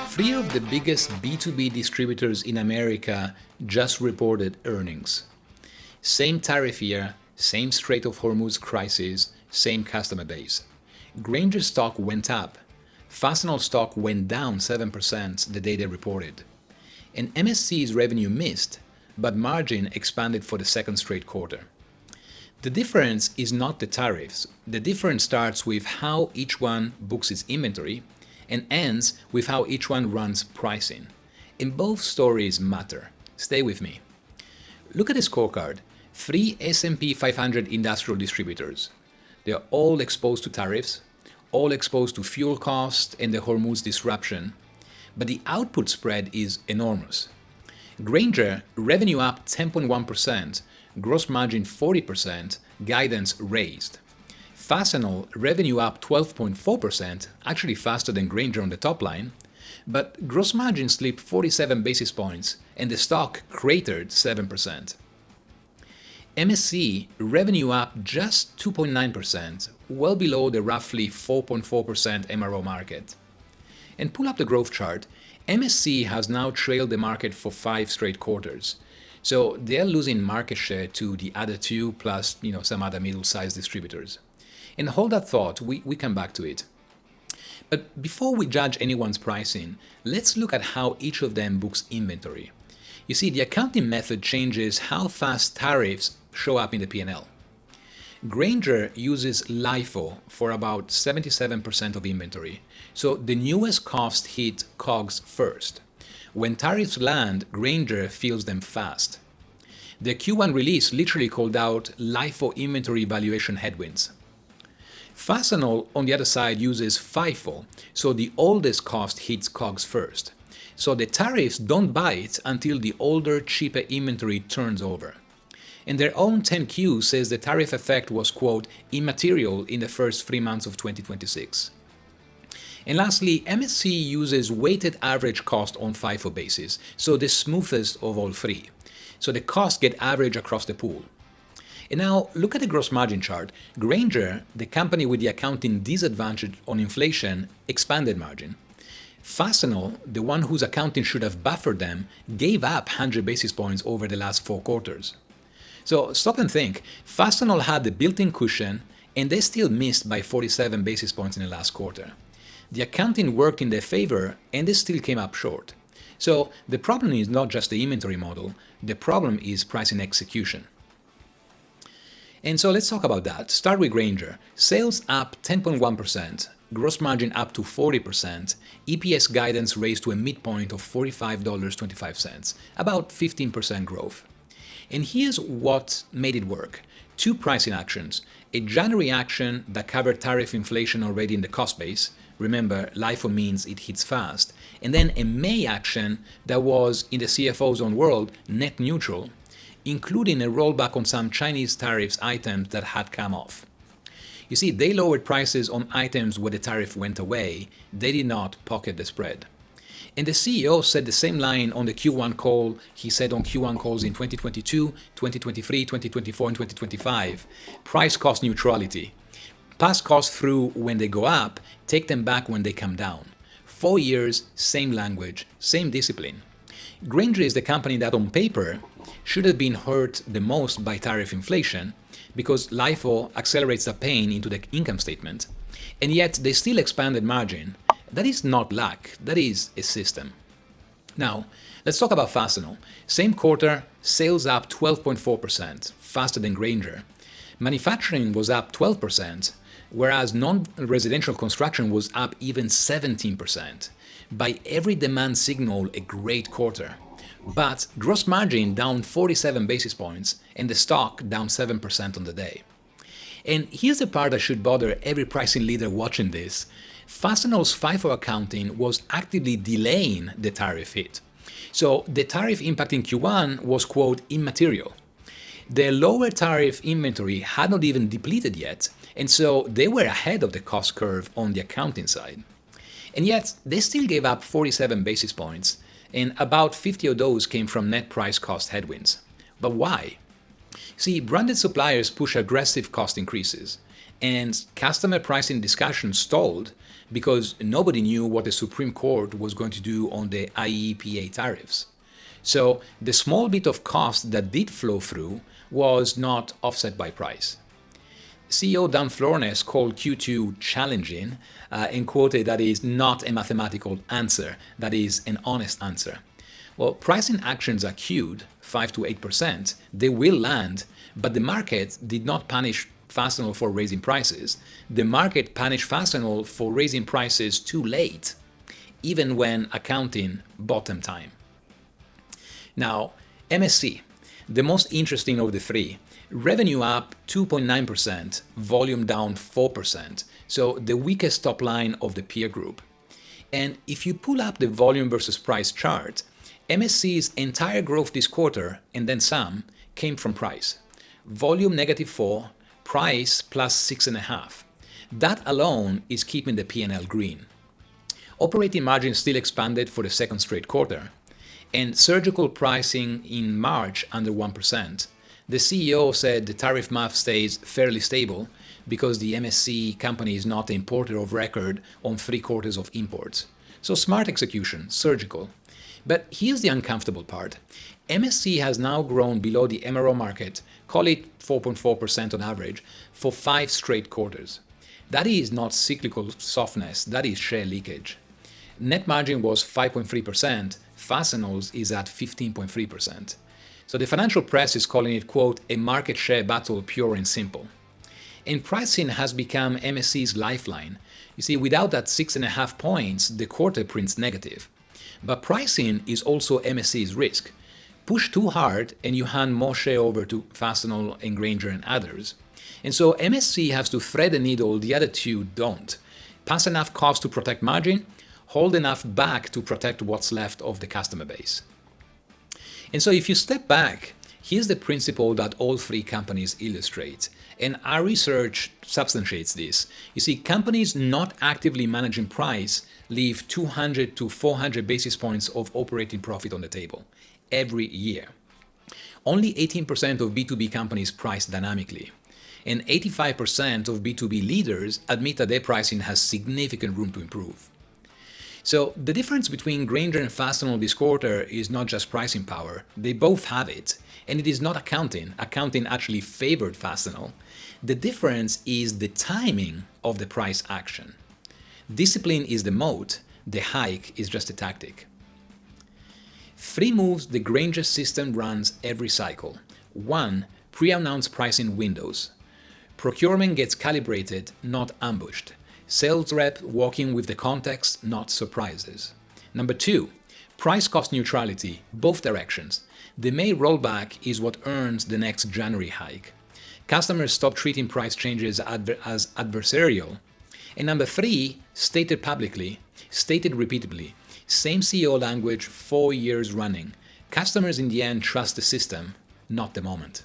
Three of the biggest B2B distributors in America just reported earnings. Same tariff year, same Strait of Hormuz crisis, same customer base. Grainger stock went up. Fastenal stock went down 7% the day they reported. And MSC's revenue missed, but margin expanded for the second straight quarter. The difference is not the tariffs. The difference starts with how each one books its inventory and ends with how each one runs pricing. And both stories matter. Stay with me. Look at the scorecard. 3 S&P 500 industrial distributors. They are all exposed to tariffs, all exposed to fuel cost and the Hormuz disruption. But the output spread is enormous. Grainger, revenue up 10.1%, gross margin 40%, guidance raised. Fastenal, revenue up 12.4%, actually faster than Grainger on the top line, but gross margin slipped 47 basis points and the stock cratered 7%. MSC, revenue up just 2.9%, well below the roughly 4.4% MRO market. And pull up the growth chart. MSC has now trailed the market for 5 straight quarters. So they're losing market share to the other two plus some other middle-sized distributors. And hold that thought, we come back to it. But before we judge anyone's pricing, let's look at how each of them books inventory. You see, the accounting method changes how fast tariffs show up in the P&L. Grainger uses LIFO for about 77% of inventory, so the newest cost hit COGS first. When tariffs land, Grainger feels them fast. The Q1 release literally called out LIFO inventory valuation headwinds. Fastenal, on the other side, uses FIFO, so the oldest cost hits COGS first. So the tariffs don't bite until the older, cheaper inventory turns over. And their own 10Q says the tariff effect was, quote, immaterial in the first 3 months of 2026. And lastly, MSC uses weighted average cost on FIFO basis, so the smoothest of all three. So the costs get averaged across the pool. And now look at the gross margin chart. Grainger, the company with the accounting disadvantage on inflation, expanded margin. Fastenal, the one whose accounting should have buffered them, gave up 100 basis points over the last 4 quarters. So stop and think. Fastenal had the built-in cushion, and they still missed by 47 basis points in the last quarter. The accounting worked in their favor, and they still came up short. So the problem is not just the inventory model, the problem is pricing execution. And so let's talk about that. Start with Grainger. Sales up 10.1%, gross margin up to 40%, EPS guidance raised to a midpoint of $45.25, about 15% growth. And here's what made it work. 2 pricing actions. A January action that covered tariff inflation already in the cost base. Remember, LIFO means it hits fast. And then a May action that was, in the CFO's own world, net neutral, including a rollback on some Chinese tariffs items that had come off. You see, they lowered prices on items where the tariff went away. They did not pocket the spread. And the CEO said the same line on the Q1 call he said on Q1 calls in 2022, 2023, 2024, and 2025. Price cost neutrality. Pass costs through when they go up, take them back when they come down. 4 years, same language, same discipline. Grainger is the company that on paper should have been hurt the most by tariff inflation because LIFO accelerates the pain into the income statement, and yet they still expanded margin. That is not luck, that is a system. Now, let's talk about Fastenal. Same quarter, sales up 12.4%, faster than Grainger. Manufacturing was up 12%, whereas non-residential construction was up even 17%. By every demand signal, a great quarter. But gross margin down 47 basis points and the stock down 7% on the day. And here's the part that should bother every pricing leader watching this. Fastenal's FIFO accounting was actively delaying the tariff hit. So the tariff impact in Q1 was, quote, immaterial. Their lower tariff inventory had not even depleted yet, and so they were ahead of the cost curve on the accounting side. And yet, they still gave up 47 basis points, and about 50 of those came from net price cost headwinds. But why? See, branded suppliers push aggressive cost increases. and customer pricing discussions stalled because nobody knew what the Supreme Court was going to do on the IEEPA tariffs. So the small bit of cost that did flow through was not offset by price. CEO Dan Florness called Q2 challenging and quoted that is not a mathematical answer, that is an honest answer. Well, pricing actions are queued, 5 to 8%. They will land, but the market did not punish Fastenal for raising prices. The market punished Fastenal for raising prices too late, even when accounting bottom time. Now, MSC, the most interesting of the three. Revenue up 2.9%, volume down 4%, so the weakest top line of the peer group. And if you pull up the volume versus price chart, MSC's entire growth this quarter, and then some, came from price. Volume -4, price +6.5. That alone is keeping the P&L green. Operating margin still expanded for the second straight quarter, and surgical pricing in March under 1%. The CEO said the tariff math stays fairly stable because the MSC company is not the importer of record on 3/4 of imports. So smart execution, surgical. But here's the uncomfortable part. MSC has now grown below the MRO market, call it 4.4% on average, for 5 straight quarters. That is not cyclical softness, that is share leakage. Net margin was 5.3%, Fastenal's is at 15.3%. So the financial press is calling it, quote, a market share battle pure and simple. And pricing has become MSC's lifeline. You see, without that 6.5 points, the quarter prints negative. But pricing is also MSC's risk. Push too hard and you hand more share over to Fastenal and Grainger and others. And so MSC has to thread the needle, the other two don't. Pass enough cost to protect margin, hold enough back to protect what's left of the customer base. And so if you step back, here's the principle that all three companies illustrate. And our research substantiates this. You see, companies not actively managing price leave 200 to 400 basis points of operating profit on the table every year. Only 18% of B2B companies price dynamically. And 85% of B2B leaders admit that their pricing has significant room to improve. So the difference between Grainger and Fastenal this quarter is not just pricing power. They both have it. And it is not accounting. Accounting actually favored Fastenal. The difference is the timing of the price action. Discipline is the moat. The hike is just a tactic. 3 moves the Grainger system runs every cycle. 1. Pre-announced pricing windows. Procurement gets calibrated, not ambushed. Sales rep walking with the context, not surprises. Number 2, price cost neutrality, both directions. The May rollback is what earns the next January hike. Customers stop treating price changes as adversarial. And number 3, stated publicly, stated repeatedly. Same CEO language 4 years running. Customers in the end trust the system, not the moment.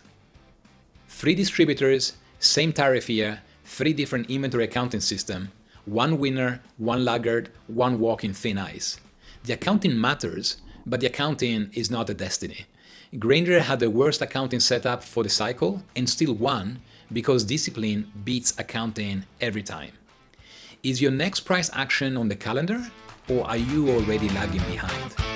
3 distributors, same tariff year, 3 different inventory accounting system, 1 winner, 1 laggard, 1 walk in thin ice. The accounting matters, but the accounting is not a destiny. Grainger had the worst accounting setup for the cycle and still won because discipline beats accounting every time. Is your next price action on the calendar, or are you already lagging behind?